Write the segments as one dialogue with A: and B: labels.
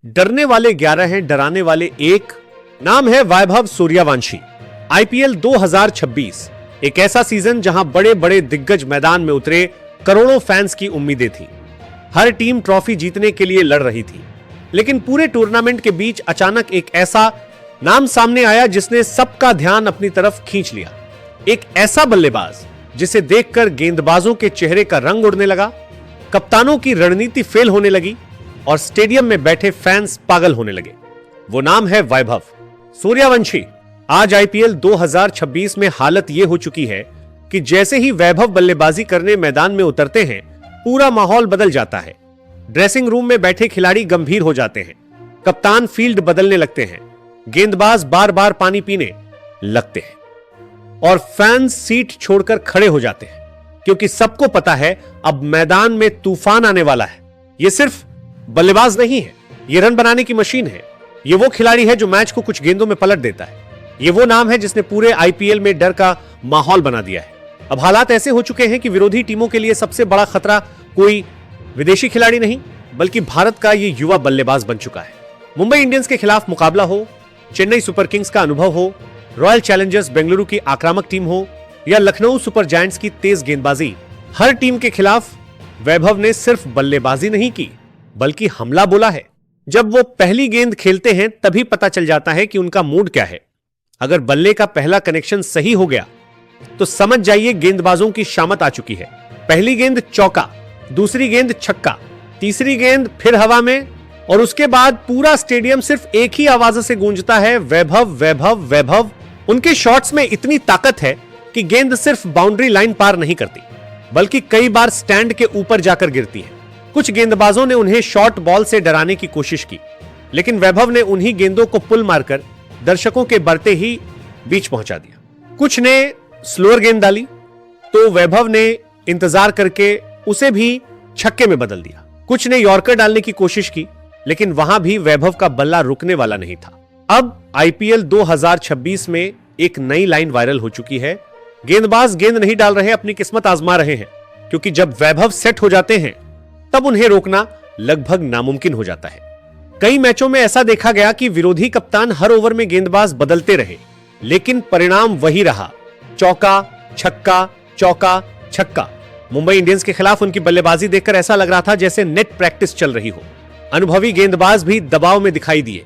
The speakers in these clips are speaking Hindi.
A: डरने वाले 11 हैं, डराने वाले एक। नाम है वैभव सूर्यवंशी। आईपीएल 2026 एक ऐसा सीजन जहां बड़े बड़े दिग्गज मैदान में उतरे, करोड़ों फैंस की उम्मीदें थी। हर टीम ट्रॉफी जीतने के लिए लड़ रही थी, लेकिन पूरे टूर्नामेंट के बीच अचानक एक ऐसा नाम सामने आया जिसने सबका ध्यान अपनी तरफ खींच लिया। एक ऐसा बल्लेबाज जिसे देखकर गेंदबाजों के चेहरे का रंग उड़ने लगा, कप्तानों की रणनीति फेल होने लगी और स्टेडियम में बैठे फैंस पागल होने लगे। वो नाम है वैभव सूर्यवंशी। आज आईपीएल 2026 में हालत यह हो चुकी है कि जैसे ही वैभव बल्लेबाजी करने मैदान में उतरते हैं, पूरा माहौल बदल जाता है। ड्रेसिंग रूम में बैठे खिलाड़ी गंभीर हो जाते हैं, कप्तान फील्ड बदलने लगते हैं, गेंदबाज बार बार पानी पीने लगते हैं और फैंस सीट छोड़कर खड़े हो जाते हैं, क्योंकि सबको पता है अब मैदान में तूफान आने वाला है। यह सिर्फ बल्लेबाज नहीं है, यह रन बनाने की मशीन है। यह वो खिलाड़ी है जो मैच को कुछ गेंदों में पलट देता है। यह वो नाम है जिसने पूरे आईपीएल में डर का माहौल बना दिया है। अब हालात ऐसे हो चुके हैं कि विरोधी टीमों के लिए सबसे बड़ा खतरा कोई विदेशी खिलाड़ी नहीं, बल्कि भारत का यह युवा बल्लेबाज बन चुका है। मुंबई इंडियंस के खिलाफ मुकाबला हो, चेन्नई सुपर किंग्स का अनुभव हो, रॉयल चैलेंजर्स बेंगलुरु की आक्रामक टीम हो या लखनऊ सुपर जायंट्स की तेज गेंदबाजी, हर टीम के खिलाफ वैभव ने सिर्फ बल्लेबाजी नहीं की, बल्कि हमला बोला है। जब वो पहली गेंद खेलते हैं तभी पता चल जाता है कि उनका मूड क्या है। अगर बल्ले का पहला कनेक्शन सही हो गया तो समझ जाइए गेंदबाजों की शामत आ चुकी है। पहली गेंद चौका, दूसरी गेंद छक्का, तीसरी गेंद फिर हवा में, और उसके बाद पूरा स्टेडियम सिर्फ एक ही आवाज से गूंजता है, वैभव वैभव वैभव। उनके शॉट्स में इतनी ताकत है कि गेंद सिर्फ बाउंड्री लाइन पार नहीं करती, बल्कि कई बार स्टैंड के ऊपर जाकर गिरती है। कुछ गेंदबाजों ने उन्हें शॉर्ट बॉल से डराने की कोशिश की, लेकिन वैभव ने उन्हीं गेंदों को पुल मारकर दर्शकों के बढ़ते ही बीच पहुंचा दिया। कुछ ने स्लोअर गेंद डाली तो वैभव ने इंतजार करके उसे भी छक्के में बदल दिया। कुछ ने यॉर्कर डालने की कोशिश की, लेकिन वहां भी वैभव का बल्ला रुकने वाला नहीं था। अब आईपीएल 2026 में एक नई लाइन वायरल हो चुकी है। गेंदबाज गेंद नहीं डाल रहे, अपनी किस्मत आजमा रहे हैं, क्योंकि जब वैभव सेट हो जाते हैं तब उन्हें रोकना लगभग नामुमकिन हो जाता है। कई मैचों में ऐसा देखा गया कि विरोधी कप्तान हर ओवर में गेंदबाज बदलते रहे, लेकिन परिणाम वही रहा, चौका छक्का चौका छक्का। मुंबई इंडियंस के खिलाफ उनकी बल्लेबाजी देखकर ऐसा लग रहा था जैसे नेट प्रैक्टिस चल रही हो। अनुभवी गेंदबाज भी दबाव में दिखाई दिए,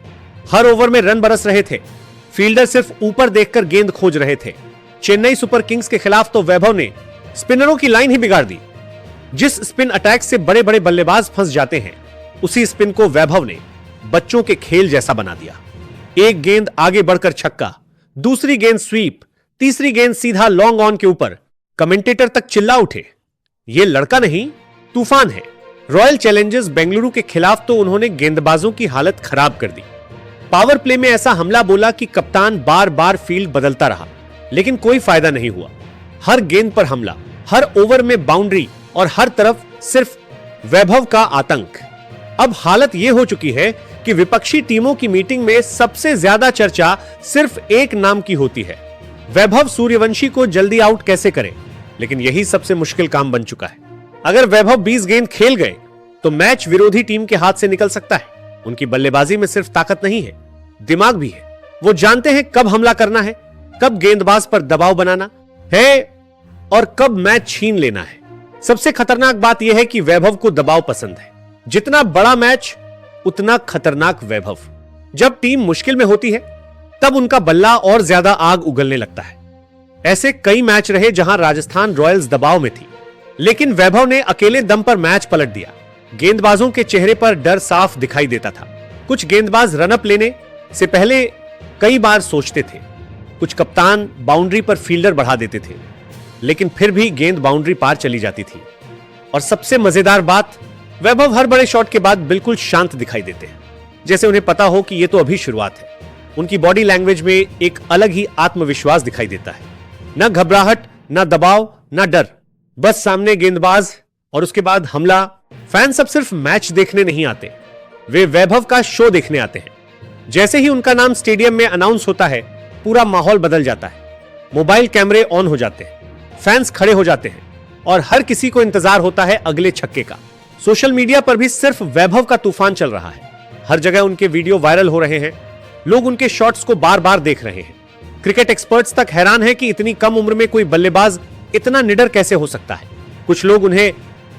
A: हर ओवर में रन बरस रहे थे, फील्डर सिर्फ ऊपर देखकर गेंद खोज रहे थे। चेन्नई सुपर किंग्स के खिलाफ तो वैभव ने स्पिनरों की लाइन ही बिगाड़ दी। जिस स्पिन अटैक से बड़े बड़े बल्लेबाज फंस जाते हैं, उसी स्पिन को वैभव ने बच्चों के खेल जैसा बना दिया। एक गेंद आगे बढ़कर छक्का, दूसरी गेंद स्वीप, तीसरी गेंद सीधा लॉन्ग ऑन के ऊपर। कमेंटेटर तक चिल्ला उठे, यह लड़का नहीं तूफान है। रॉयल चैलेंजर्स बेंगलुरु के खिलाफ तो उन्होंने गेंदबाजों की हालत खराब कर दी। पावर प्ले में ऐसा हमला बोला कि कप्तान बार बार फील्ड बदलता रहा, लेकिन कोई फायदा नहीं हुआ। हर गेंद पर हमला, हर ओवर में बाउंड्री और हर तरफ सिर्फ वैभव का आतंक। अब हालत यह हो चुकी है कि विपक्षी टीमों की मीटिंग में सबसे ज्यादा चर्चा सिर्फ एक नाम की होती है, वैभव सूर्यवंशी को जल्दी आउट कैसे करें। लेकिन यही सबसे मुश्किल काम बन चुका है। अगर वैभव 20 गेंद खेल गए तो मैच विरोधी टीम के हाथ से निकल सकता है। उनकी बल्लेबाजी में सिर्फ ताकत नहीं है, दिमाग भी है। वो जानते हैं कब हमला करना है, कब गेंदबाज पर दबाव बनाना है और कब मैच छीन लेना है। सबसे खतरनाक बात यह है कि वैभव को दबाव पसंद है। जितना बड़ा मैच उतना खतरनाक वैभव। जब टीम मुश्किल में होती है तब उनका बल्ला और ज्यादा आग उगलने लगता है। ऐसे कई मैच रहे जहां राजस्थान रॉयल्स दबाव में थी, लेकिन वैभव ने अकेले दम पर मैच पलट दिया। गेंदबाजों के चेहरे पर डर साफ दिखाई देता था। कुछ गेंदबाज रनअप लेने से पहले कई बार सोचते थे, कुछ कप्तान बाउंड्री पर फील्डर बढ़ा देते थे, लेकिन फिर भी गेंद बाउंड्री पार चली जाती थी। और सबसे मजेदार बात, वैभव हर बड़े शॉट के बाद बिल्कुल शांत दिखाई देते हैं, जैसे उन्हें पता हो कि यह तो अभी शुरुआत है। उनकी बॉडी लैंग्वेज में एक अलग ही आत्मविश्वास दिखाई देता है। न घबराहट, न दबाव, न डर, बस सामने गेंदबाज और उसके बाद हमला। फैंस अब सिर्फ मैच देखने नहीं आते, वे वैभव का शो देखने आते हैं। जैसे ही उनका नाम स्टेडियम में अनाउंस होता है, पूरा माहौल बदल जाता है। मोबाइल कैमरे ऑन हो जाते हैं, फैंस खड़े हो जाते हैं और हर किसी को इंतजार होता है अगले छक्के का। सोशल मीडिया पर भी सिर्फ वैभव का तूफान चल रहा है। हर जगह उनके वीडियो वायरल हो रहे हैं। लोग उनके शॉट्स को बार बार देख रहे हैं। क्रिकेट एक्सपर्ट्स तक हैरान है कि इतनी कम उम्र में कोई बल्लेबाज इतना निडर कैसे हो सकता है। कुछ लोग उन्हें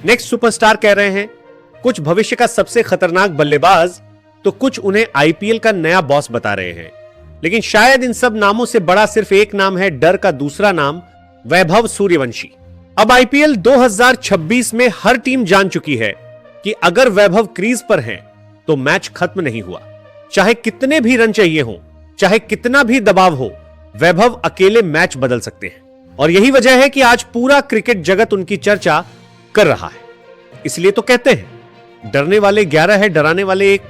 A: नेक्स्ट सुपरस्टार कह रहे हैं, कुछ भविष्य का सबसे खतरनाक बल्लेबाज, तो कुछ उन्हें आईपीएल का नया बॉस बता रहे हैं। लेकिन शायद इन सब नामों से बड़ा सिर्फ एक नाम है, डर का दूसरा नाम, वैभव सूर्यवंशी। अब आईपीएल 2026 में हर टीम जान चुकी है कि अगर वैभव क्रीज पर हैं तो मैच खत्म नहीं हुआ। चाहे कितने भी रन चाहिए हो, चाहे कितना भी दबाव हो, वैभव अकेले मैच बदल सकते हैं। और यही वजह है कि आज पूरा क्रिकेट जगत उनकी चर्चा कर रहा है। इसलिए तो कहते हैं, डरने वाले 11 है, डराने वाले एक।